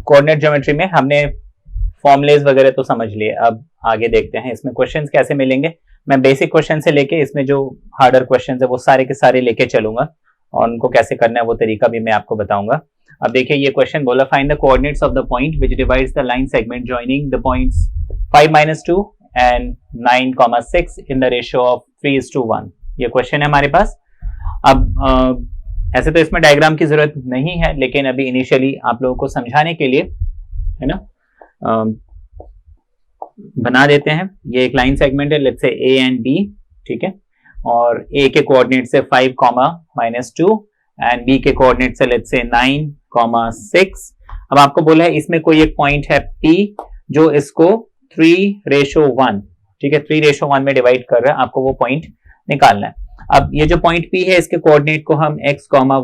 Coordinate geometry में हमने formulas वगैरह तो समझ लिए, अब आगे देखते हैं इसमें क्वेश्चंस कैसे मिलेंगे। मैं बेसिक क्वेश्चन से लेके इसमें जो हार्डर क्वेश्चंस है वो सारे के सारे लेके चलूंगा और उनको कैसे करना है वो तरीका भी मैं आपको बताऊंगा। अब देखिए ये क्वेश्चन बोला, find the coordinates of the point which divides the line segment joining the points 5-2 and 9, 6 in the ratio of 3:1। ये क्वेश्चन है हमारे पास। अब ऐसे तो इसमें डायग्राम की जरूरत नहीं है, लेकिन अभी इनिशियली आप लोगों को समझाने के लिए है ना बना देते हैं। ये एक लाइन सेगमेंट है, let's say A and B, ठीक है, और ए के कोऑर्डिनेट से 5, एंड बी के कोऑर्डिनेट से लेट्स से 9, 6। अब आपको बोला है इसमें कोई एक पॉइंट है P जो इसको 3:1, ठीक है, 3:1 में डिवाइड कर रहा है, आपको वो पॉइंट निकालना है। अब ये जो पॉइंट P है इसके कोऑर्डिनेट को हम x,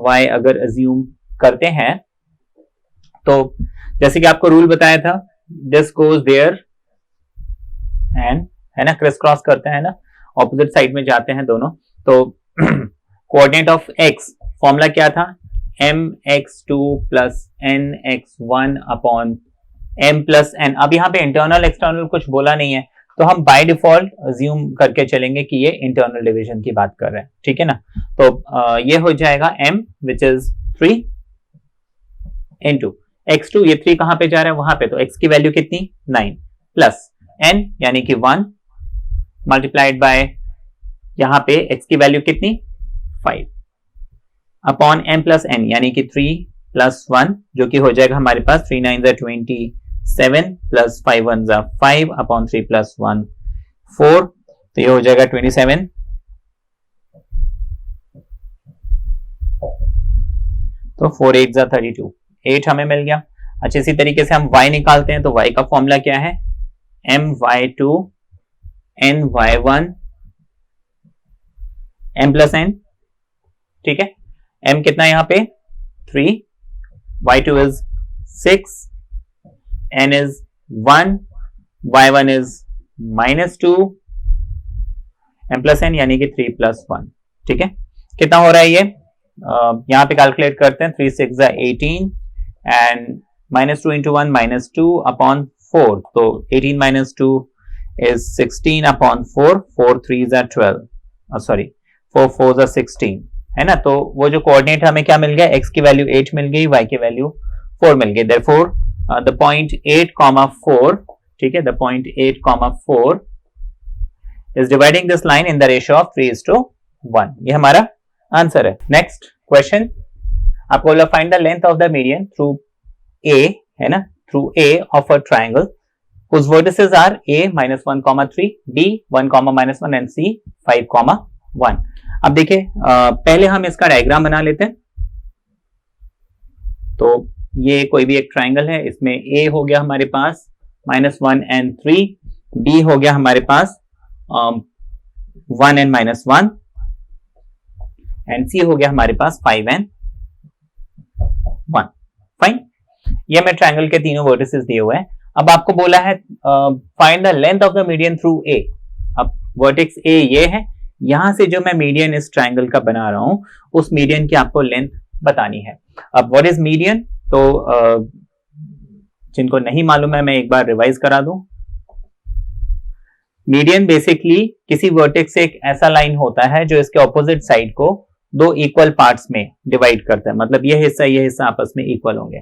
y अगर अज्यूम करते हैं तो जैसे कि आपको रूल बताया था, दिस गोज देयर एंड, है ना, क्रिस क्रॉस करते हैं ना, ऑपोजिट साइड में जाते हैं दोनों। तो कोऑर्डिनेट ऑफ x फॉर्मूला क्या था, mx2 plus nx1 upon m plus n। अब यहाँ पे इंटरनल एक्सटर्नल कुछ बोला नहीं है, तो हम बाय डिफॉल्ट अज्यूम करके चलेंगे कि ये इंटरनल डिवीजन की बात कर रहे हैं, ठीक है ना। तो ये हो जाएगा m which is 3 into x2, ये 3 कहां पे जा रहा है वहां पे, तो x की वैल्यू कितनी 9 प्लस n यानी कि 1 मल्टीप्लाइड बाय यहां पे x की वैल्यू कितनी 5 अपॉन m प्लस n यानी कि 3 प्लस 1 जो कि हो जाएगा हमारे पास 3 9 27 प्लस 5 1 5 अपॉन 3 प्लस 1 4, तो ये हो जाएगा 27। तो 4 8 32, 8 हमें मिल गया। अच्छा, इसी तरीके से हम y निकालते हैं, तो y का फॉर्मूला क्या है, my2 ny1 m plus n, ठीक है, m कितना यहां पे 3, y2 is 6, n is 1, y1 is -2, m plus n यानी कि 3 प्लस 1, ठीक है। कितना हो रहा है ये, यहां पे कैलकुलेट करते हैं, 3 6 18 एंड -2 इंटू 1 -2 अपॉन 4, तो 18 -2 is 16 अपॉन 4, 4 3 12, सॉरी 4 4 16, है ना। तो वो जो कोऑर्डिनेट हमें क्या मिल गया, x की वैल्यू 8 मिल गई, y की वैल्यू 4 मिल गई। देयरफॉर द पॉइंट 8,4, ठीक है, the point 8,4 is dividing this line in the ratio of 3:1। ये हमारा आंसर है। नेक्स्ट क्वेश्चन, आपको बोला find the length of the median through A, है ना, through A of a triangle whose vertices are A -1, 3, B 1, -1 and C 5, 1। अब देखिए पहले हम इसका डायग्राम बना लेते हैं। तो ये कोई भी एक ट्रायंगल है, इसमें A हो गया हमारे पास -1 and 3, B हो गया हमारे पास 1 and -1, एंड C हो गया हमारे पास 5 and 1। फाइन, ये हमें ट्रायंगल के तीनों वर्टिसेस दिए हुए हैं। अब आपको बोला है find the length of the median through A। अब वर्टेक्स A ये है, यहां से जो मैं मीडियन इस ट्रायंगल का बना रहा हूं उस मीडियन की आपको लेंथ बतानी है। अब व्हाट इज मीडियन, तो जिनको नहीं मालूम है मैं एक बार रिवाइज करा दूं। मीडियन बेसिकली किसी वर्टेक्स से एक ऐसा लाइन होता है जो इसके ऑपोजिट साइड को दो इक्वल पार्ट्स में डिवाइड करता है, मतलब ये हिस्सा आपस में इक्वल होंगे,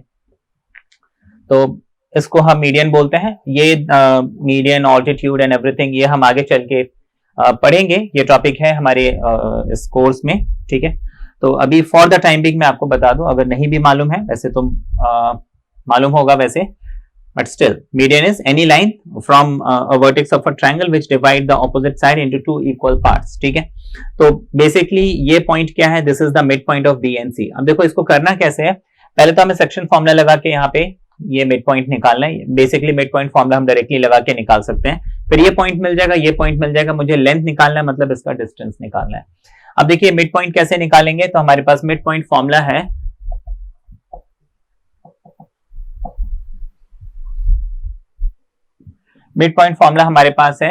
तो इसको हम मीडियन बोलते हैं। ये मीडियन, ऑल्टीट्यूड एंड एवरीथिंग ये हम आगे चल के पढ़ेंगे, ये टॉपिक है हमारे इस कोर्स में, ठीक है। तो अभी फॉर द टाइम बिंग मैं आपको बता दूं, अगर नहीं भी मालूम है, वैसे तो मालूम होगा वैसे, but still median is any line from a vertex of a triangle which divide the opposite side into two equal parts, ठीक है। तो बेसिकली ये पॉइंट क्या है, this is the mid point of B and C. अब देखो इसको करना कैसे है, पहले तो हमें सेक्शन फॉर्मूला लगा के यहाँ पे ये मिड पॉइंट निकालना है। बेसिकली मिड पॉइंट फॉर्मूला हम डायरेक्टली लगा के निकाल सकते हैं, फिर ये पॉइंट मिल जाएगा, ये पॉइंट मिल जाएगा, मुझे लेंथ निकालना है, मतलब इसका डिस्टेंस निकालना है। अब देखिए मिड पॉइंट कैसे निकालेंगे, तो हमारे पास मिड पॉइंट फॉर्मूला है मिड पॉइंट फॉर्मूला हमारे पास है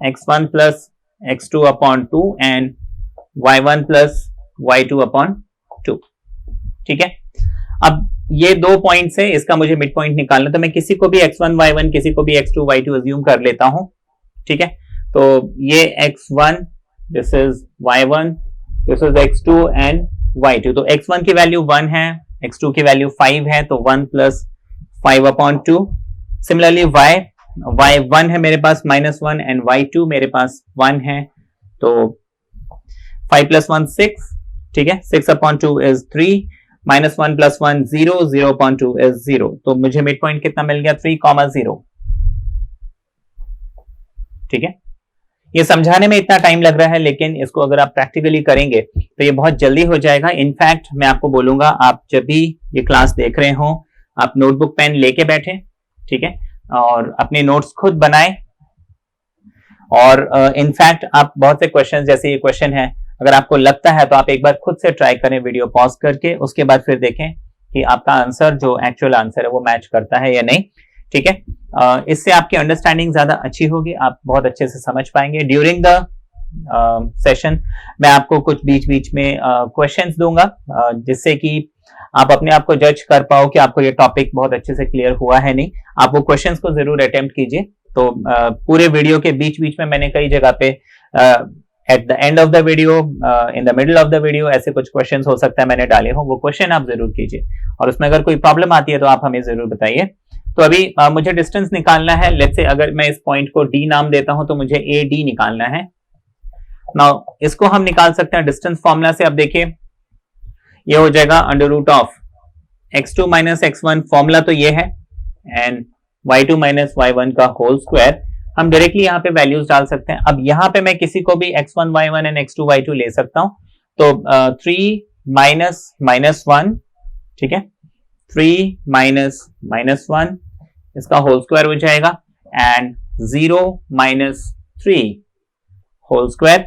x1 plus x2 upon 2 and y1 plus y2 upon 2, ठीक है। अब ये 2 पॉइंट्स है, इसका मुझे मिड पॉइंट निकालना, तो मैं किसी को भी x1 y1 किसी को भी x2 y2 अज्यूम कर लेता हूं, ठीक है। तो ये x1, this is y1, this is x2 and y2। तो x1 की वैल्यू 1 है, x2 की वैल्यू 5 है, तो 1 प्लस 5/2। सिमिलरली y1 है मेरे पास -1 एंड y2 मेरे पास 1 है, तो 5 + 1 6, ठीक है। 6/2 इज 3, -1 + 1 0, 0/2 इज 0। तो मुझे मिड पॉइंट कितना मिल गया? 3,0, ठीक है। ये समझाने में इतना टाइम लग रहा है, लेकिन इसको अगर आप प्रैक्टिकली करेंगे तो ये बहुत जल्दी हो जाएगा। इनफैक्ट मैं आपको बोलूंगा, आप जब भी ये क्लास देख रहे हो, आप नोटबुक पेन लेके बैठे, ठीक है, और अपने नोट्स खुद बनाएं। और इनफैक्ट आप बहुत से क्वेश्चन, जैसे ये क्वेश्चन है, अगर आपको लगता है तो आप एक बार खुद से ट्राई करें वीडियो पॉज करके, उसके बाद फिर देखें कि आपका आंसर जो एक्चुअल आंसर है वो मैच करता है या नहीं, ठीक है। इससे आपकी अंडरस्टैंडिंग ज्यादा अच्छी होगी, आप बहुत अच्छे से समझ पाएंगे। ड्यूरिंग द सेशन मैं आपको कुछ बीच बीच में क्वेश्चंस दूंगा, जिससे कि आप अपने आप को जज कर पाओ कि आपको ये टॉपिक बहुत अच्छे से क्लियर हुआ है नहीं। आप वो क्वेश्चंस को जरूर अटेम्प्ट कीजिए। तो पूरे वीडियो के बीच बीच में मैंने कई जगह पे at the end of the video, in the middle of the video, ऐसे कुछ क्वेश्चंस हो सकता है मैंने डाले हो, वो क्वेश्चन आप जरूर कीजिए। और उसमें अगर कोई प्रॉब्लम आती है तो आप हमें जरूर बताइए। तो अभी मुझे डिस्टेंस निकालना है। लेट्स से अगर मैं इस पॉइंट को डी नाम देता हूं तो मुझे ए डी निकालना है। नाउ इसको हम निकाल सकते हैं डिस्टेंस फॉर्मूला से। अब देखिए ये हो जाएगा √ x2 - x1, फॉर्मूला तो ये है, एंड y2 - y1 का होल स्क्वायर। हम डायरेक्टली यहाँ पे वैल्यूज डाल सकते हैं। अब यहाँ पे मैं किसी को भी x1 y1 and x2 y2 ले सकता हूं। तो 3 - -1, ठीक है, 3 - -1 इसका होल स्क्वायर हो जाएगा, and 0 - 3 whole square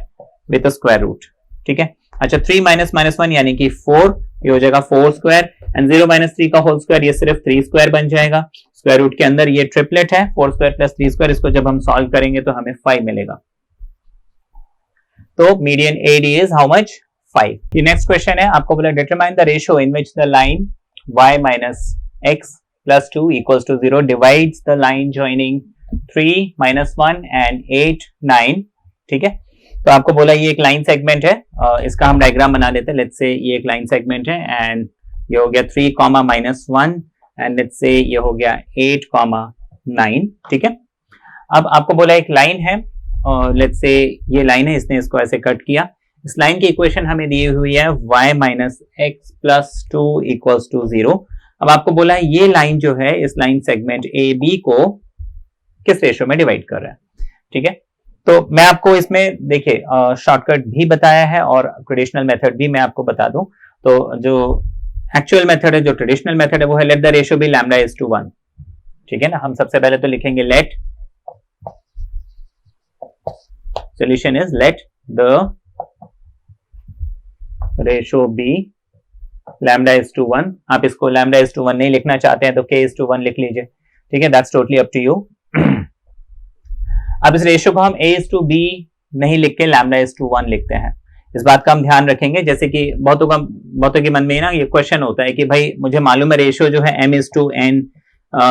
with square root, ठीक है। अच्छा, 3 - -1 यानी कि 4, ये हो जाएगा 4 स्क्वायर, एंड 0 - 3 का होल स्क्वायर, ये सिर्फ 3 स्क्वायर बन जाएगा। स्क्वायर रूट के अंदर ये ट्रिपलेट है, 4 स्क्वायर प्लस 3 स्क्वायर, इसको जब हम सॉल्व करेंगे तो हमें 5 मिलेगा। तो median AD is how much? 5। ये नेक्स्ट क्वेश्चन है, आपको बोला determine the ratio in which the line y - x + 2 = 0 divides the line joining 3 - 1 and 8 9, ठीक है। तो आपको बोला ये एक लाइन सेगमेंट है, इसका हम डायग्राम बना लेते हैं। लेट्स से ये एक लाइन सेगमेंट है, एंड ये हो गया 3, -1, एंड लेट्स से ये हो गया 8, 9, ठीक है। अब आपको बोला एक लाइन है, लेट्स से ये लाइन है, इसने इसको ऐसे कट किया। इस लाइन की इक्वेशन हमें दी हुई है y - x + 2 = 0। अब आपको बोला है ये लाइन जो है, इस लाइन सेगमेंट AB को किस रेशियो में डिवाइड कर रहा है, ठीक है। तो मैं आपको इसमें देखिए शॉर्टकट भी बताया है और ट्रेडिशनल मेथड भी मैं आपको बता दूं। तो जो एक्चुअल मेथड है, जो ट्रेडिशनल मेथड है, वो है लेट द रेशियो बी λ/1, ठीक है ना। हम सबसे पहले तो लिखेंगे let, solution is let the ratio be λ/1। आप इसको λ/1 नहीं लिखना चाहते हैं तो k/1 लिख लीजिए, ठीक है, that's totally up to you. अब इस रेशियो को हम a/b नहीं लिख के λ/1 लिखते हैं। इस बात का हम ध्यान रखेंगे, जैसे कि बहुतों के मन में ना ये क्वेश्चन होता है कि भाई मुझे मालूम है रेशियो जो है m/n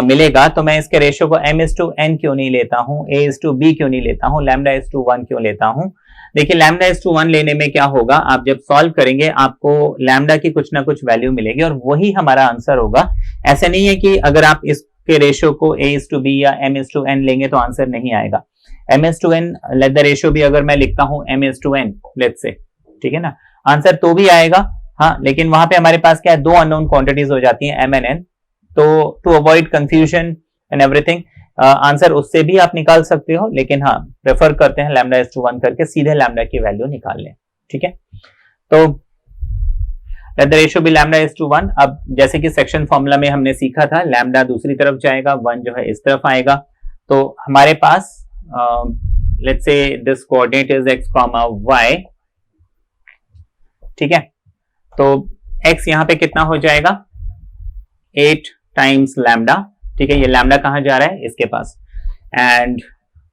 मिलेगा, तो मैं इसके रेशियो को m/n क्यों नहीं लेता हूं, a/b क्यों नहीं लेता हूं, λ/1 क्यों लेता हूं। देखिए λ/1 लेने में क्या होगा, आप जब सॉल्व करेंगे आपको लैम्डा की कुछ ना कुछ वैल्यू मिलेगी और वही हमारा आंसर होगा। ऐसे नहीं है कि अगर आप इसके रेशियो को a/b या m/n लेंगे तो आंसर नहीं आएगा। m/n लेट द रेशियो भी अगर मैं लिखता हूं m/n लेट्स से, ठीक है ना, आंसर तो भी आएगा, हाँ, लेकिन वहां पे हमारे पास क्या है, 2 अननोन क्वांटिटीज हो जाती हैं m and n। तो to avoid confusion and everything, answer उससे भी आप निकाल सकते हो, लेकिन हाँ प्रेफर करते हैं λ/1 करके सीधे लैम्डा की वैल्यू निकाल लें, ठीक है। तो लेट द रेशियो बी λ/1। अब जैसे कि सेक्शन फॉर्मूला में हमने सीखा था, लैम्डा दूसरी तरफ जाएगा, 1 जो है इस तरफ आएगा। तो हमारे पास let's say this coordinate is x, y, ठीक है। तो x यहाँ पे कितना हो जाएगा, 8 टाइम्स लैम्डा, ठीक है। ये लैम्डा कहां जा रहा है, इसके पास, एंड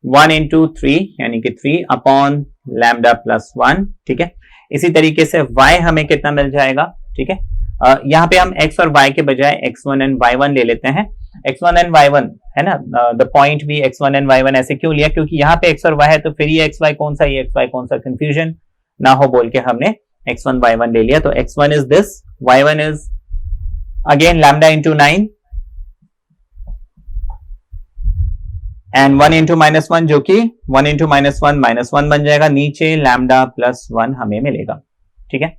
1 × 3 यानी कि 3 अपॉन लैम्डा +1, ठीक है। इसी तरीके से y हमें कितना मिल जाएगा, ठीक है, यहाँ पे हम x और y के बजाय x1 एंड y1 ले लेते हैं। x1 एंड y1 है ना, द पॉइंट भी x1 एंड y1 ऐसे क्यों लिया, क्योंकि यहाँ पे x और y है तो फिर ये xy कौन सा, ये xy कौन सा, कंफ्यूजन ना हो बोल के हमने x1 y1 ले लिया। तो x1 is this, y1 is again lambda into 9 and 1 into -1 जो कि 1 इंटू -1 बन जाएगा, नीचे लैम्डा प्लस 1 हमें मिलेगा। ठीक है,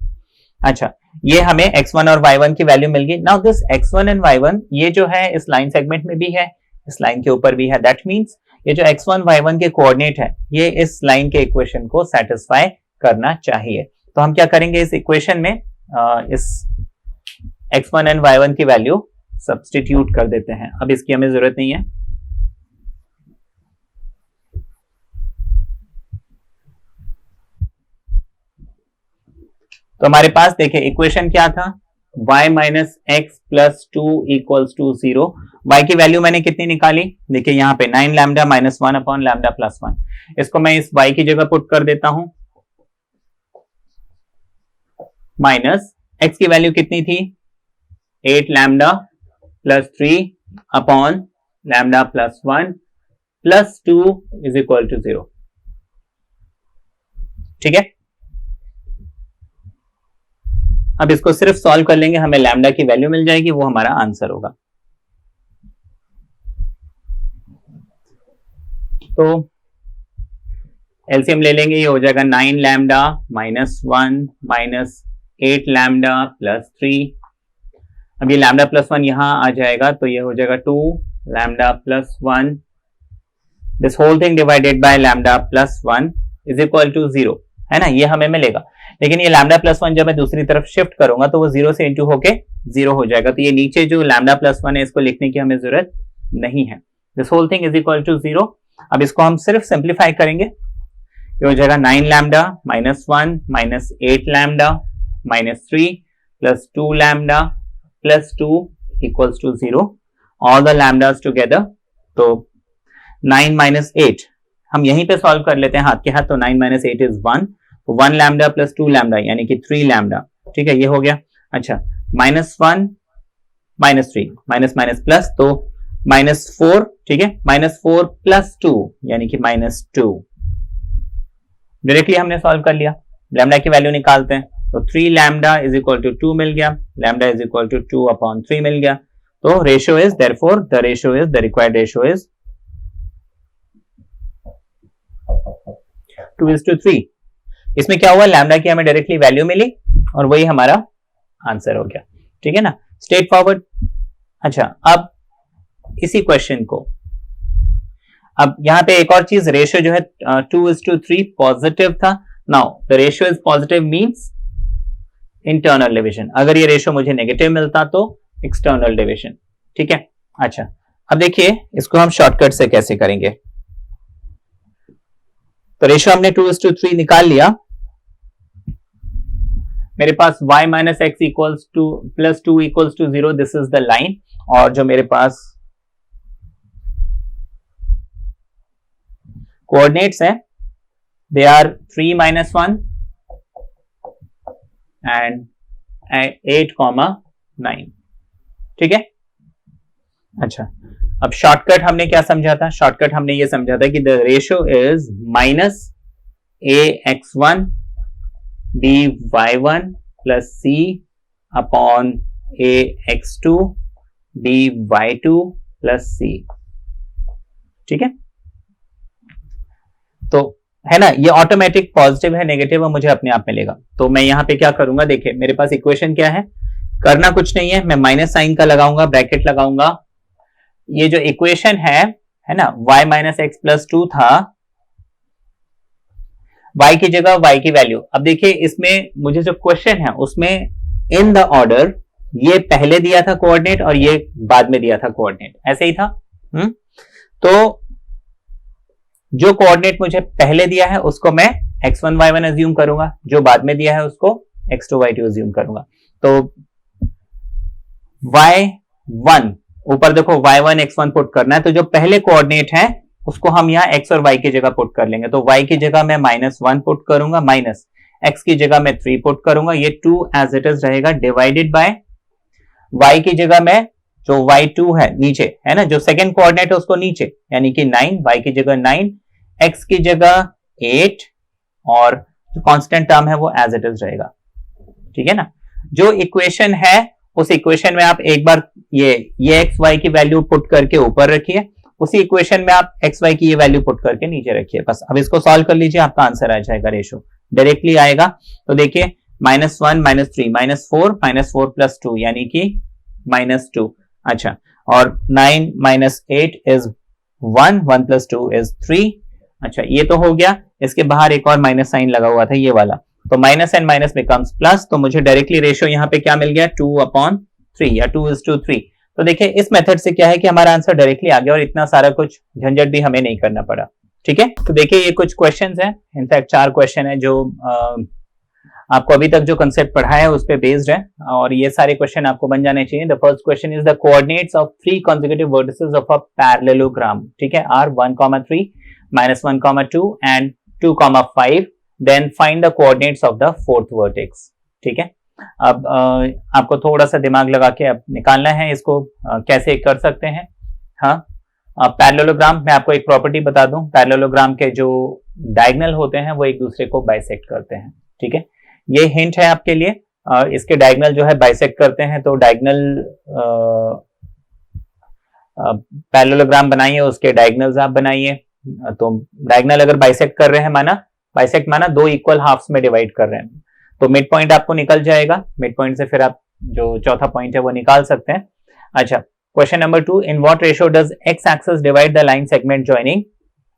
अच्छा ये हमें x1 और y1 की वैल्यू मिल गई। Now this x1 and y1 ये जो है इस लाइन सेगमेंट में भी है, इस लाइन के ऊपर भी है, दैट मींस ये जो x1 y1 के कोऑर्डिनेट है ये इस लाइन के इक्वेशन को सेटिस्फाई करना चाहिए। तो हम क्या करेंगे, इस इक्वेशन में इस x1 एंड y1 की वैल्यू सब्स्टिट्यूट कर देते हैं। अब इसकी हमें जरूरत नहीं है। तो हमारे पास देखिए इक्वेशन क्या था, y minus x plus 2 equals to 0। y की वैल्यू मैंने कितनी निकाली, देखिए यहाँ पे 9 lambda minus 1 upon lambda plus 1। इसको मैं इस y की जगह पुट कर देता हूं, माइनस x की वैल्यू कितनी थी, 8 lambda plus 3 upon lambda plus 1 plus 2 is equal to 0। ठीक है, अब इसको सिर्फ सॉल्व कर लेंगे, हमें लैम्डा की वैल्यू मिल जाएगी, वो हमारा आंसर होगा। तो एलसीएम ले लेंगे, ये हो जाएगा 9 lambda minus 1 minus 8 lambda plus 3। अब ये लैम्डा प्लस 1 यहां आ जाएगा तो ये हो जाएगा 2 lambda plus 1, this whole thing divided by lambda plus 1 is equal to 0, है ना, ये हमें मिलेगा। लेकिन ये लैम्डा प्लस 1 जब मैं दूसरी तरफ शिफ्ट करूंगा तो वो 0 से इंटू होके 0 हो जाएगा। तो ये नीचे जो लैम्डा प्लस 1 है इसको लिखने की हमें जरूरत नहीं है। This whole thing is equal to 0। अब इसको हम सिर्फ सिंप्लीफाई करेंगे, ये हो जाएगा 9 lambda minus 1 minus 8 lambda minus 3 plus 2 lambda plus 2 equals to 0, all the lambdas together. तो 9 माइनस 8 हम यहीं पे सॉल्व कर लेते हैं हाथ के हाथ। तो 9 माइनस 8 इज 1, तो 1 लैम्डा प्लस 2 लैम्डा यानी कि 3 लैम्डा। ठीक है, ये हो गया। अच्छा minus 1 minus 3 minus minus plus, तो माइनस 4। ठीक है, माइनस 4 प्लस 2 यानी कि माइनस 2। डायरेक्टली हमने सॉल्व कर लिया, लैम्डा की वैल्यू निकालते हैं। तो 3 लैम्डा इज इक्वल टू 2 मिल गया, lambda is equal to 2 upon 3 मिल गया। तो ratio is therefore the ratio is the required ratio is 2:3। इसमें क्या हुआ, लैम्डा की हमें डायरेक्टली वैल्यू मिली और वही हमारा आंसर हो गया। ठीक है ना, स्ट्रेट फॉरवर्ड। अच्छा अब इसी क्वेश्चन को, अब यहां पे एक और चीज, रेशियो जो है 2:3 पॉजिटिव था। Now the ratio is positive means internal division, अगर ये रेशियो मुझे नेगेटिव मिलता तो एक्सटर्नल डिविजन। ठीक है, अच्छा अब देखिए इसको हम शॉर्टकट से कैसे करेंगे। तो रेशियो हमने 2:3 निकाल लिया, मेरे पास y minus x equals to plus 2 equals to 0, this is the line. और जो मेरे पास कोऑर्डिनेट्स हैं दे आर 3 माइनस 1 एंड 8,9। ठीक है, अच्छा अब शॉर्टकट हमने क्या समझा था, शॉर्टकट हमने ये समझा था कि the ratio is minus ax1 dy1 plus c upon ax2 dy2 plus c। ठीक है, तो है ना, ये ऑटोमेटिक पॉजिटिव है नेगेटिव है मुझे अपने आप मिलेगा। तो मैं यहां पे क्या करूंगा, देखिए मेरे पास इक्वेशन क्या है, करना कुछ नहीं है, मैं माइनस साइन का लगाऊंगा, ब्रैकेट लगाऊंगा। ये जो इक्वेशन है ना, y माइनस एक्स प्लस 2 था, y की जगह y की वैल्यू। अब देखिए इसमें मुझे जो क्वेश्चन है उसमें इन द ऑर्डर ये पहले दिया था कोऑर्डिनेट और ये बाद में दिया था कोऑर्डिनेट, ऐसे ही था। तो जो कोऑर्डिनेट मुझे पहले दिया है उसको मैं x1 y1 अज्यूम करूंगा, जो बाद में दिया है उसको x2 y2 अज्यूम करूंगा। तो y1 ऊपर देखो y1 x1 पुट करना है, तो जो पहले कोऑर्डिनेट है उसको हम यहाँ x और y की जगह पुट कर लेंगे। तो y की जगह मैं -1 पुट करूंगा, माइनस x की जगह मैं 3 पुट करूंगा, ये 2 एज इट इज रहेगा डिवाइडेड बाय y की जगह मैं जो y2 है नीचे है ना, जो सेकंड कोऑर्डिनेट है उसको नीचे, यानी कि 9, y की जगह 9, x की जगह 8 और जो कांस्टेंट टर्म है वो एज इट इज रहेगा, ठीक है ना। जो इक्वेशन है उस इक्वेशन में आप एक बार ये एक्स वाई की वैल्यू पुट करके ऊपर रखिए, उसी इक्वेशन में आप एक्स वाई की ये वैल्यू पुट करके नीचे रखिए, बस। अब इसको सॉल्व कर लीजिए, आपका आंसर आ जाएगा, रेशो डायरेक्टली आएगा। तो देखिए -1 -3 -4 -4 + 2 यानी कि -2। अच्छा, और 9 - 8 इज 1, 1 + 2 इज 3। अच्छा, ये तो हो गया। इसके बाहर एक और माइनस साइन लगा हुआ था, ये वाला, तो minus and minus becomes plus, तो मुझे डायरेक्टली रेशियो यहाँ पे क्या मिल गया, 2/3 या 2:3। तो देखिए इस मेथड से क्या है कि हमारा आंसर डायरेक्टली आ गया और इतना सारा कुछ झंझट भी हमें नहीं करना पड़ा, ठीक है। तो देखिए ये कुछ क्वेश्चंस हैं, इनफैक्ट 4 क्वेश्चन है जो आपको अभी तक जो कंसेप्ट पढ़ा है उस पे बेस्ड है, और ये सारे क्वेश्चन आपको बन जाने चाहिए। The first question is the coordinates of 3 consecutive vertices of a parallelogram, ठीक है, are 1,3 -1,2 and 2,5, then find the coordinates of the fourth vertex, ठीक है। अब आपको थोड़ा सा दिमाग लगा के अब निकालना है इसको, कैसे कर सकते हैं। हाँ, पैरेललोग्राम, मैं आपको एक प्रॉपर्टी बता दूं, पैरेललोग्राम के जो डायगोनल होते हैं वो एक दूसरे को बाइसेक्ट करते हैं, ठीक है। ये हिंट है आपके लिए, इसके डायगोनल जो है बाइसेक्ट करते हैं, तो डायगोनल पैरेललोग्राम बनाइए, उसके डायगोनल्स आप बनाइए। तो डायगोनल अगर बाइसेक्ट कर रहे हैं, बाइसेक्ट माना 2 इक्वल हाफ्स में डिवाइड कर रहे हैं, तो मिड पॉइंट आपको निकल जाएगा, मिड पॉइंट से फिर आप जो चौथा पॉइंट है वो निकाल सकते हैं। अच्छा, question number 2, in what ratio does x axis divide the line segment joining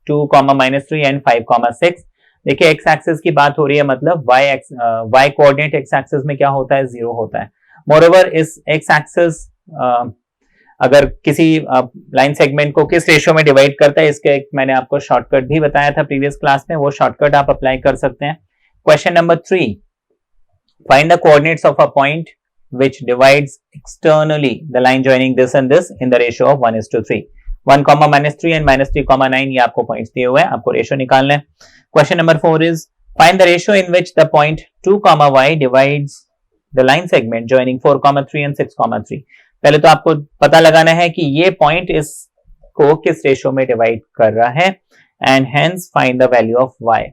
2, -3 and 5, 6। देखिए एक्स एक्सिस की बात हो रही है, मतलब y कोऑर्डिनेट एक्स एक्सिस में क्या होता है, 0 होता है। मोreover इस एक्स एक्सिस अगर किसी लाइन सेगमेंट को किस रेशियो में डिवाइड करता है, इसके मैंने आपको शॉर्टकट भी बताया था प्रीवियस क्लास में, वो शॉर्टकट आप अप्लाई कर सकते हैं। Question number 3, find the coordinates of a point which divides externally the line joining this and this in the ratio of 1:3। 1, -3 and -3, 9 ये आपको पॉइंट्स दिए हुए हैं, आपको रेशियो निकालना है। Question number 4 is find the ratio in which the point 2, y divides the line segment joining 4, 3 and 6, 3। पहले तो आपको पता लगाना है कि ये पॉइंट इसको किस रेशियो में डिवाइड कर रहा है, and hence find the value of y।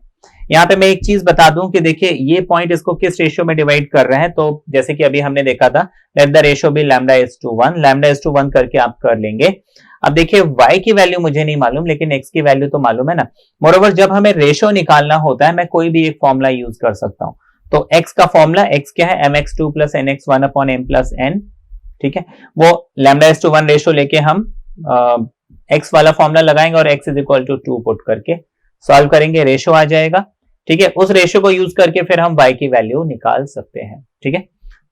यहाँ पे मैं एक चीज बता दूं कि देखिए ये पॉइंट इसको किस रेशियो में डिवाइड कर रहा है, तो जैसे कि अभी हमने देखा था, लेट द रेशियो बी λ/1 करके आप कर लेंगे। अब देखिए y की वैल्यू मुझे नहीं मालूम, लेकिन x की वैल्यू तो मालूम है ना। मोreover जब हमें रेशियो निकालना होता है, मैं कोई भी एक फॉर्मूला यूज कर सकता हूं। तो x का फॉर्मूला, x क्या है, mx2 + nx1/m+n, ठीक है। वो λ/1 रेशियो लेके हम x वाला फॉर्मूला लगाएंगे और x = 2 पुट करके सॉल्व करेंगे, रेशियो आ जाएगा, ठीक है। उस रेशियो को यूज करके फिर हम y की वैल्यू निकाल सकते हैं, ठीक है।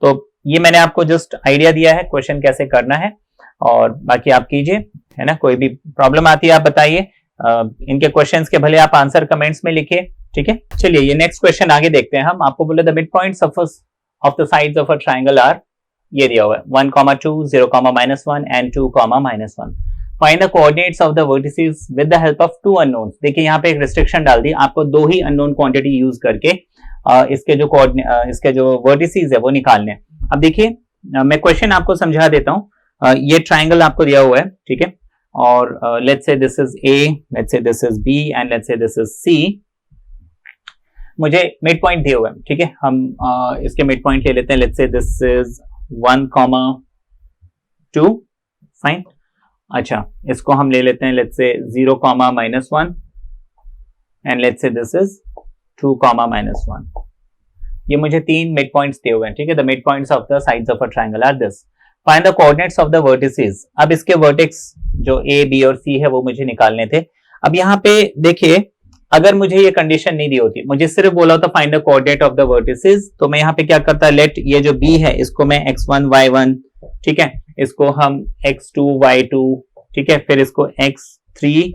तो ये मैंने आपको जस्ट आइडिया दिया है क्वेश्चन कैसे करना है, और बाकी आप कीजिए, है ना। कोई भी प्रॉब्लम आती है आप बताइए, इनके क्वेश्चंस के भले आप आंसर कमेंट्स में लिखिए, ठीक है। चलिए ये नेक्स्ट क्वेश्चन आगे देखते हैं हम। आपको बोले the mid points of the sides of a triangle are, ये दिया हुआ है 1, 2, 0, -1 and 2, -1। Find the coordinates of the vertices with the help of 2 unknowns. देखिए यहाँ पे एक रिस्ट्रिक्शन डाल दी, आपको 2 ही अननोन क्वांटिटी यूज करके इसके जो वर्टिसेस है वो निकालने हैं। अब देखिए मैं क्वेश्चन आपको समझा देता हूँ। ये ट्राइंगल आपको दिया हुआ है, ठीक है, और let's say this is A, let's say this is B and let's say this is C। मुझे मिड पॉइंट दिए हुए हैं, ठीक है। हम इसके मिड पॉइंट ले लेते हैं, let's say this is 1, 2, fine. अच्छा, इसको हम ले लेते हैं, let's say 0, -1 and let's say this is 2, -1। ये मुझे 3 मिड पॉइंट्स दिए हुए हैं, ठीक है। The mid points of the sides of a triangle are this. Find the coordinates of the vertices. अब इसके वर्टेक्स जो A, B और C है वो मुझे निकालने थे। अब यहाँ पे देखिए, अगर मुझे ये कंडीशन नहीं दी होती, मुझे सिर्फ बोला होता find the coordinate of the vertices, तो मैं यहाँ पे क्या करता, लेट ये जो B है इसको मैं x1, y1, ठीक है, इसको हम x2, y2, ठीक है, फिर इसको x3,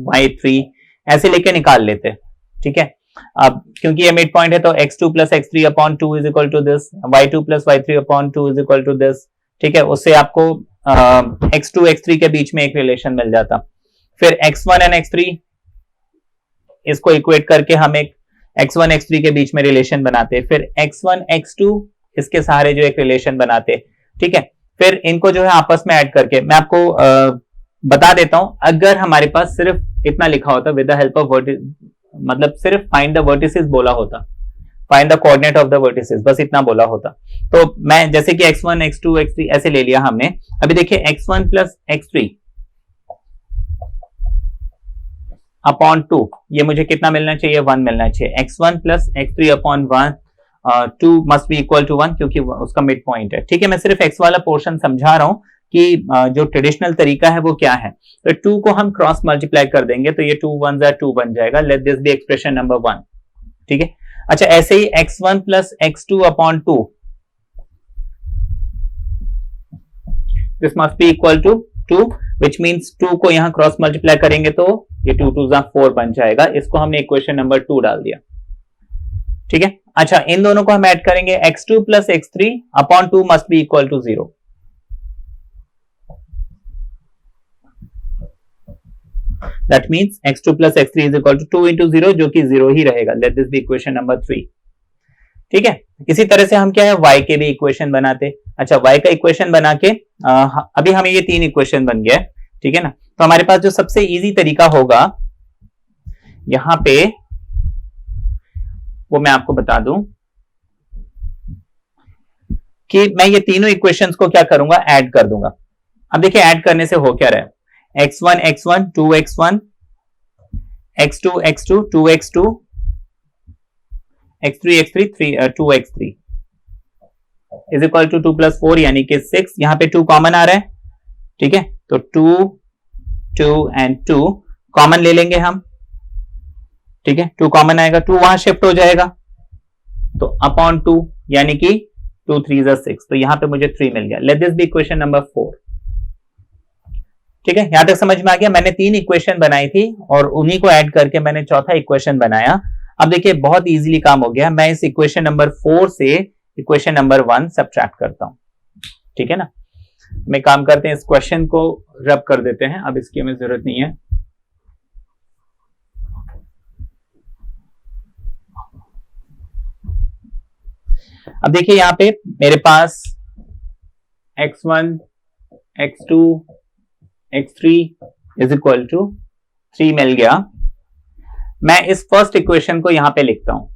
y3 ऐसे लेके निकाल लेते, ठीक है। अब क्योंकि ये मिड पॉइंट है तो x2 + x3/2 is equal to this, y2 + y3/2 is equal to this, ठीक है। उससे आपको x2 x3 के बीच में एक रिलेशन मिल जाता। फिर x1 एंड x3 इसको इक्वेट करके हम एक x1 x3 के बीच में रिलेशन बनाते, फिर x1 x2 इसके सहारे जो एक रिलेशन बनाते, ठीक है। फिर इनको जो है आपस में ऐड करके मैं आपको बता देता हूं, अगर हमारे पास सिर्फ इतना लिखा होता विद द हेल्प ऑफ मतलब सिर्फ फाइंड द वर्टिसेस बोला होता, find the coordinate of the vertices, बस इतना बोला होता, तो मैं जैसे कि x1 x2 x3 ऐसे ले लिया हमने। अभी देखिए x1 प्लस x3 अपॉन 2, ये मुझे कितना मिलना चाहिए, 1 मिलना चाहिए। x1 plus x3 upon 1, 2 must be equal to 1 क्योंकि उसका मिड पॉइंट है। ठीक है, मैं सिर्फ x वाला पोर्शन समझा रहा हूं कि जो ट्रेडिशनल तरीका है वो क्या है। तो 2 को हम क्रॉस मल्टीप्लाई कर देंगे तो ये 2 1 2 बन जाएगा। Let this be expression number 1। ठीक है, अच्छा ऐसे ही x1 plus x2 upon 2, this must be equal to 2 which means 2 को यहां क्रॉस मल्टीप्लाई करेंगे तो ये 2 2 4 बन जाएगा। इसको हमने इक्वेशन नंबर 2 डाल दिया। ठीक है, अच्छा इन दोनों को हम ऐड करेंगे, x2 plus x3 upon 2 must be equal to 0। That means x2 plus x3 is equal to 2 into 0 जो कि 0 ही रहेगा। Let this be equation number 3। ठीक है, इसी तरह से हम क्या है y के भी इक्वेशन बनाते। अच्छा y का इक्वेशन बना के अभी हमें ये 3 इक्वेशन बन गया। ठीक है ना, तो हमारे पास जो सबसे इजी तरीका होगा यहां पे वो मैं आपको बता दूं कि मैं ये तीनों इक्वेशंस को क्या करूंगा, ऐड कर दूंगा। अब देखिए ऐड करने से हो क्या रहा है, x1 x1 2x1 x2 x2 2x2 x3 x3 2x3 is equal to 2 plus 4 यानी कि 6। यहां पे 2 कॉमन आ रहा है। ठीक है, तो 2 2 एंड 2 कॉमन ले लेंगे हम। ठीक है, 2 कॉमन आएगा, 2 वहां शिफ्ट हो जाएगा तो अपॉन 2 यानी कि 2 3 6, तो यहां पे मुझे 3 मिल गया। Let this be equation number 4। ठीक है, यहां तक समझ में आ गया। मैंने 3 इक्वेशन बनाई थी और उन्हीं को ऐड करके मैंने चौथा इक्वेशन बनाया। अब देखिए बहुत इजीली काम हो गया। मैं इस इक्वेशन नंबर 4 से इक्वेशन नंबर 1 सब्ट्रैक्ट करता हूं। ठीक है ना, मैं काम करते हैं, इस क्वेश्चन को रब कर देते हैं, अब इसकी हमें जरूरत नहीं है। अब देखिए यहां पे मेरे पास x1 x2 x3 is equal to 3 मिल गया। मैं इस फर्स्ट इक्वेशन को यहां पे लिखता हूं,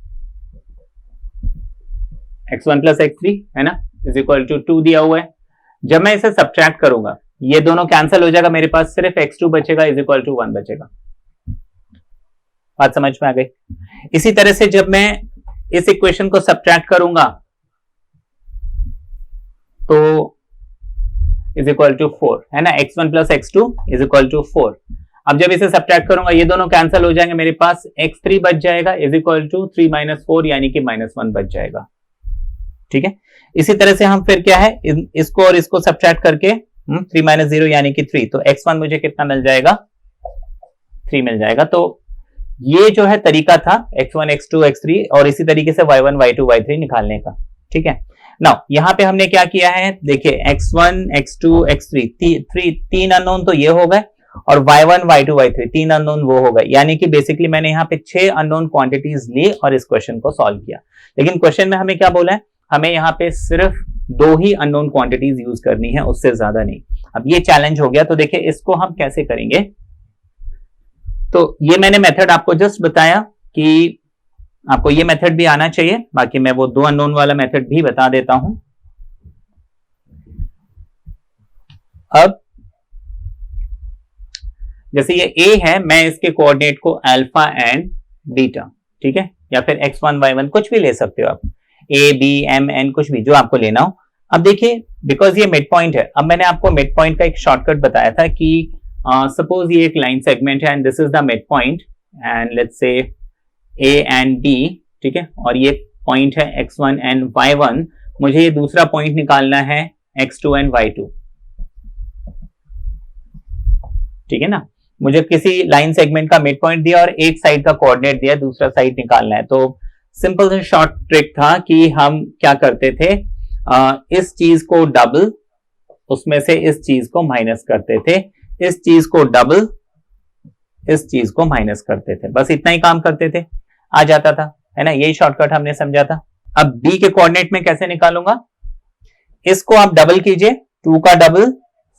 x1 प्लस x3 है ना इज इक्वल टू 2 दिया हुआ है। जब मैं इसे सब्ट्रैक्ट करूंगा ये दोनों कैंसिल हो जाएगा, मेरे पास सिर्फ x2 बचेगा इज इक्वल टू 1 बचेगा। बात समझ में आ गई। इसी तरह से जब मैं इस इक्वेशन को सब्ट्रैक्ट करूंगा तो इज इक्वल टू 4 है ना, x1 plus x2 is equal to 4। अब जब इसे सब्ट्रैक्ट करूंगा ये दोनों कैंसिल हो जाएंगे, मेरे पास x3 बच जाएगा इज इक्वल टू 3 माइनस 4 यानी कि -1 बच जाएगा। ठीक है, इसी तरह से हम फिर क्या है इसको और इसको सब्ट्रैक्ट करके 3 माइनस 0 यानी कि 3, तो x1 मुझे कितना मिल जाएगा, 3 मिल जाएगा। तो ये जो है तरीका था x1 x2 x3 और इसी तरीके से y1 y2 y3 निकालने का। ठीक है, नाउ यहां पे हमने क्या किया है, देखिए x1 x2 x3 तीन अननोन तो ये हो गए और y1 y2 y3 3 अननोन वो हो गए, यानी कि बेसिकली मैंने यहाँ पे 6 अननोन क्वांटिटीज ली और इस क्वेश्चन को सॉल्व किया। लेकिन क्वेश्चन में हमें क्या बोला है, हमें यहाँ पे सिर्फ 2 ही अननोन क्वांटिटीज यूज करनी है, उससे ज्यादा नहीं। अब ये चैलेंज हो गया, तो देखिए इसको हम कैसे करेंगे। तो ये मैंने मेथड आपको जस्ट बताया कि आपको ये मेथड भी आना चाहिए, बाकी मैं वो 2 अननोन वाला मेथड भी बता देता हूं। अब जैसे ये a है, मैं इसके कोऑर्डिनेट को अल्फा एंड बीटा, ठीक है, या फिर x1 y1 कुछ भी ले सकते हो आप, a b m n कुछ भी जो आपको लेना हो। अब देखिए बिकॉज ये मिड पॉइंट है, अब मैंने आपको मिड पॉइंट का एक शॉर्टकट बताया था कि सपोज ये एक लाइन सेगमेंट है and this is the mid point and let's say a and b, ठीक है, और ये पॉइंट है x1 एंड y1, मुझे ये दूसरा पॉइंट निकालना है x2 एंड y2, ठीक है ना। मुझे किसी लाइन सेगमेंट का मिड पॉइंट दिया और एक साइड का कोऑर्डिनेट दिया, दूसरा साइड निकालना है। तो सिंपल सा शॉर्ट ट्रिक था कि हम क्या करते थे, इस चीज को डबल, उसमें से इस चीज को माइनस करते थे, इस चीज को डबल, इस चीज को माइनस करते थे, बस इतना ही काम करते थे, आ जाता था, है ना। यही शॉर्टकट हमने समझा था। अब b के कोऑर्डिनेट में कैसे निकालूंगा, इसको आप डबल कीजिए 2 का डबल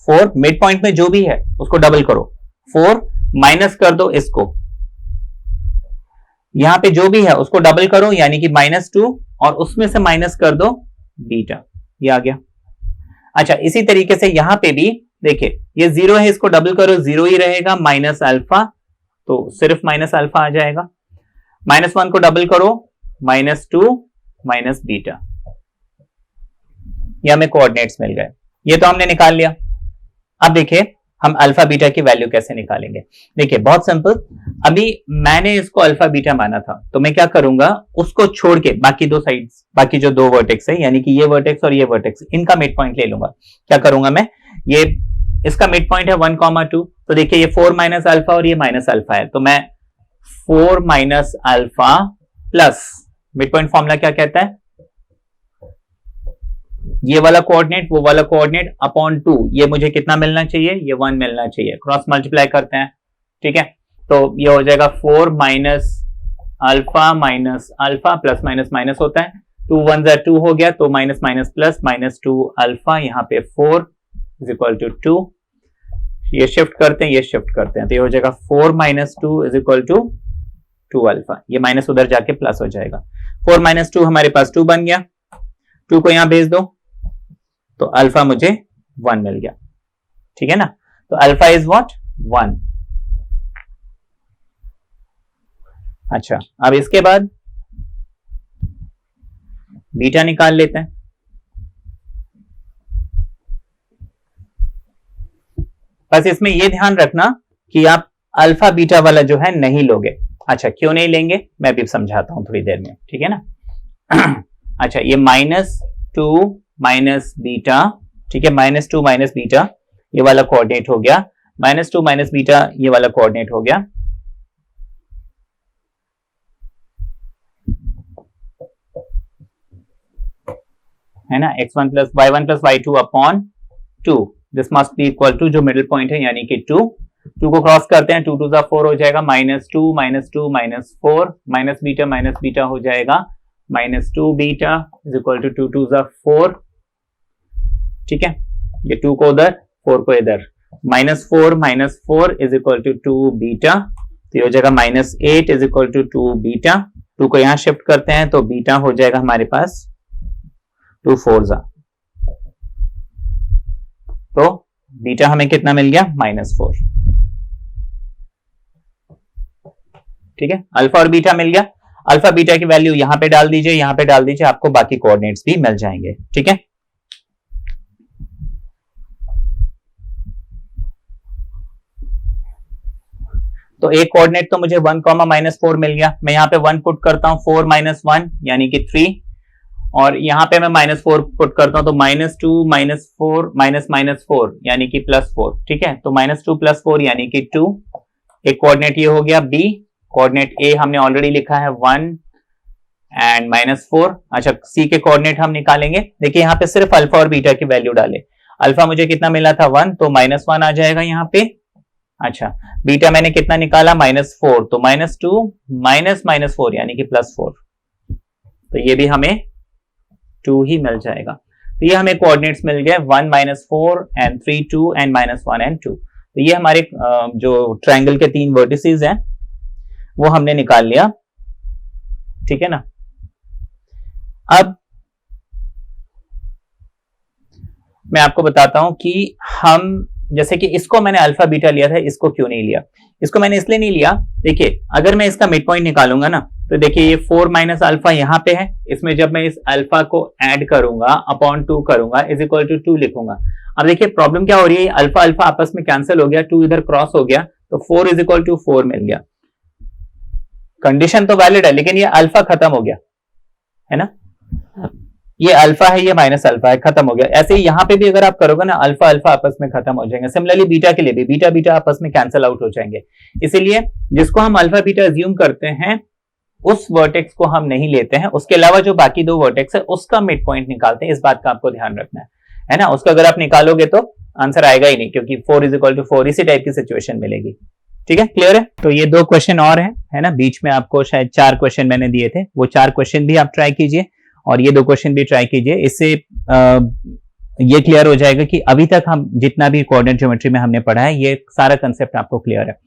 4, मिड पॉइंट में जो भी है उसको डबल करो, 4 माइनस कर दो इसको, यहां पे जो भी है उसको डबल करो यानी कि -2 और उसमें से माइनस कर दो बीटा, ये आ गया। अच्छा इसी तरीके से यहां पे भी देखिए ये 0 है, इसको डबल करो 0 ही रहेगा, माइनस अल्फा तो सिर्फ माइनस अल्फा आ जाएगा, -1 को डबल करो -2 माइनस बीटा, ये हमें कोऑर्डिनेट्स मिल गए, ये तो हमने निकाल लिया। अब देखिए हम अल्फा बीटा की वैल्यू कैसे निकालेंगे। देखिए बहुत सिंपल, अभी मैंने इसको अल्फा बीटा माना था तो मैं क्या करूंगा, उसको छोड़ के बाकी दो साइड्स, बाकी जो दो वर्टेक्स है यानी कि ये वर्टेक्स और ये वर्टेक्स, इनका मिड पॉइंट ले लूंगा। क्या करूंगा मैं, ये इसका मिड पॉइंट है 1,2, तो देखिए ये 4 माइनस अल्फा और ये माइनस अल्फा है, तो मैं 4 minus alpha plus mid point formula क्या कहता है, ये वाला कोऑर्डिनेट वो वाला कोऑर्डिनेट अपॉन 2, ये मुझे कितना मिलना चाहिए, ये 1 मिलना चाहिए, क्रॉस मल्टीप्लाई करते हैं, ठीक है। तो ये हो जाएगा 4 minus alpha plus minus minus होता है, 2 1 जा 2 हो गया, तो माइनस माइनस प्लस -2 अल्फा, यहाँ पे 4 इज इक्वल टू 2, ये शिफ्ट करते हैं, ये शिफ्ट करते हैं, तो ये हो जाएगा 4 minus 2 is equal to 2 alpha, ये माइनस उधर जाके प्लस हो जाएगा, 4 माइनस 2 हमारे पास 2 बन गया, 2 को यहां भेज दो तो अल्फा मुझे 1 मिल गया, ठीक है ना। तो अल्फा इज व्हाट 1। अच्छा अब इसके बाद बीटा निकाल लेते हैं। बस इसमें यह ध्यान रखना कि आप अल्फा बीटा वाला जो है नहीं लोगे। अच्छा क्यों नहीं लेंगे मैं भी समझाता हूं थोड़ी देर में, ठीक है ना। अच्छा ये -2 माइनस बीटा, ठीक है, -2 माइनस बीटा ये वाला कोऑर्डिनेट हो गया, -2 माइनस बीटा ये वाला कोऑर्डिनेट हो गया, है ना, x1 plus y1 plus y2 upon 2, this must be equal to जो मिडिल पॉइंट है यानी कि 2 को क्रॉस करते हैं, 2 2 जा 4 हो जाएगा, -2 माइनस 4 माइनस बीटा हो जाएगा -2 बीटा इज इक्वल टू 2 2 जा 4, ठीक है, ये 2 को उधर 4 को इधर, -4 इज इक्वल टू 2 बीटा, तो ये हो जाएगा -8 इज इक्वल टू 2 बीटा, 2 को यहां शिफ्ट करते हैं तो बीटा हो जाएगा हमारे पास 2 4 जा, तो बीटा हमें कितना मिल गया -4, ठीक है, अल्फा और बीटा मिल गया। अल्फा बीटा की वैल्यू यहां पे डाल दीजिए, यहां पे डाल दीजिए, आपको बाकी कोऑर्डिनेट्स भी मिल जाएंगे, ठीक है। तो एक कोऑर्डिनेट तो मुझे 1, -4 मिल गया, मैं यहां पे 1 पुट करता हूं, 4 - 1 यानी कि 3, और यहां पे मैं -4 पुट करता हूं तो -2 -4 यानी कि +4, ठीक है, तो -2 + 4 यानी कि 2, एक कोऑर्डिनेट ये हो गया बी, कोऑर्डिनेट ए हमने ऑलरेडी लिखा है 1 एंड -4। अच्छा सी के कोऑर्डिनेट हम निकालेंगे, देखिए यहाँ पे सिर्फ अल्फा और बीटा की वैल्यू डाले, अल्फा मुझे कितना मिला था 1, तो -1 आ जाएगा यहाँ पे। अच्छा बीटा मैंने कितना निकाला -4, तो -2 -4 यानी कि +4, तो ये भी हमें 2 ही मिल जाएगा। तो ये हमें कोऑर्डिनेट्स मिल गए 1 -4 एंड 3 2 एंड -1 एंड 2। तो ये हमारे जो ट्रायंगल के 3 वर्टिसेस हैं वो हमने निकाल लिया, ठीक है ना। अब मैं आपको बताता हूं कि हम जैसे कि इसको मैंने अल्फा बीटा लिया था, इसको क्यों नहीं लिया, इसको मैंने इसलिए नहीं लिया, देखिए अगर मैं इसका मिड पॉइंट निकालूंगा ना तो देखिए ये 4 माइनस अल्फा यहां पे है, इसमें जब मैं इस अल्फा को ऐड करूंगा अपॉन 2 करूंगा इज इक्वल टू 2 लिखूंगा। अब देखिए प्रॉब्लम क्या हो रही है, अल्फा अल्फा आपस में कैंसिल हो गया, 2 इधर क्रॉस हो गया, तो 4 इज इक्वल टू 4 मिल गया। कंडीशन तो वैलिड है लेकिन ये अल्फा खत्म हो गया है ना, ये अल्फा है ये माइनस अल्फा है, खत्म हो गया। ऐसे ही यहां पे भी अगर आप करोगे ना अल्फा अल्फा आपस में खत्म हो जाएंगे। सिमिलरली बीटा के लिए भी बीटा बीटा आपस में कैंसिल आउट हो जाएंगे, इसीलिए जिसको हम अल्फा बीटा अज्यूम करते हैं उस वर्टेक्स को हम नहीं लेते हैं, उसके अलावा जो बाकी दो वर्टेक्स है उसका मिड पॉइंट निकालते हैं। इस बात का आपको ध्यान रखना है ना, उसका अगर आप निकालोगे तो आंसर आएगा ही नहीं, क्योंकि 4 इज इक्वल टू 4 इसी टाइप की सिचुएशन मिलेगी। ठीक है, क्लियर है। तो ये 2 क्वेश्चन और है ना, बीच में आपको शायद 4 क्वेश्चन मैंने दिए थे, वो 4 क्वेश्चन भी आप ट्राई कीजिए और ये 2 क्वेश्चन भी ट्राई कीजिए। इससे ये क्लियर हो जाएगा कि अभी तक हम जितना भी कोऑर्डिनेट ज्योमेट्री में हमने पढ़ा है ये सारा कंसेप्ट आपको क्लियर है।